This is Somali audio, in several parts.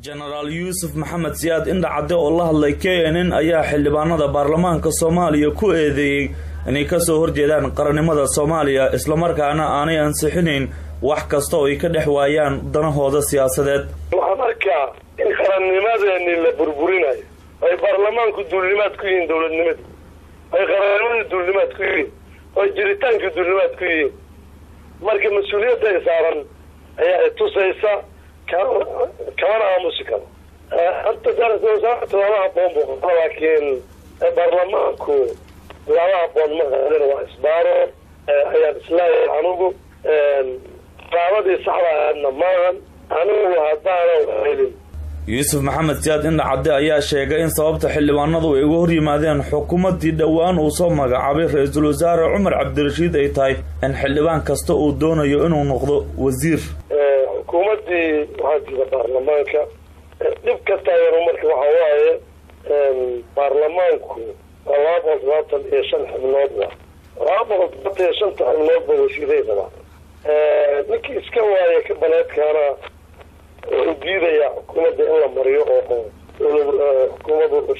General Yusuf Maxamed Siyaad indha cadde oo la hadlay KNN ayaa xildhibaanada baarlamaanka Soomaaliya ku eedeeyay inay ka soo horjeedaan qarannimada Soomaaliya isla markaana aanay ansixinayn wax kasta oo ay ka dhex waayaan danahooda siyaasadeed. waxaan arkaa in qarannimadeeni la burburinayo ay baarlamaanku duulimaad ku yihiin dawladnimada ay qarannimada duulimaad ku yihiin ay jiritaanka duulimaad ku yihiin marka mas'uuliyadda ay saaran ayaa tusaysa كمان موسيقى أنت جالس وزارة ولا بومبو لكن برلمانكو ولا بوم مثلا وإصداره هي إسلام عنوبه قاعدة صحراء النمان عنوبه هذا يوسف محمد سياد إن عدى أيها شيء إن صوبت حلوانه ويجوري ماذا حكومة الدوان وصوم عبير رئيس الوزراء عمر عبد الرشيد أيتاي إن حلوان كستو دونه يؤنو نقض وزير حكومتي وهذه البرلمانكا نبكى تاير عمرك وحواي برلمانكو رابط وطن يشنح النوبة رابط وطن يشنح النوبة وشيء طبعا نكي اسكوايا كبنات كان جديدة يا حكومة إلا مريو حكومة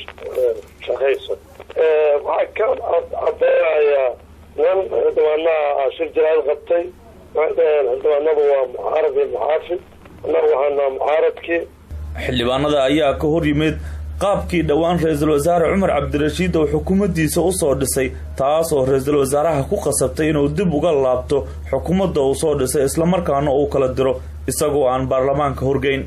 شخيصة وكان عبارة يا عندما عشر جلال غطي عندما نبوة معارض المحافظ نبوة معارضك xildhibaanada ayaa ka hor yimid qaabkii dhawaan ra'iisul wasaare Umar Cabdirashiid oo xukuumaddiisa u soo dhisay taas oo ra'iisul wasaaraha ku qasabtay inuu dib uga laabto xukuumadda uu soo dhisay isla markaana uu kala diro isagoo aan baarlamaanka horgeyn.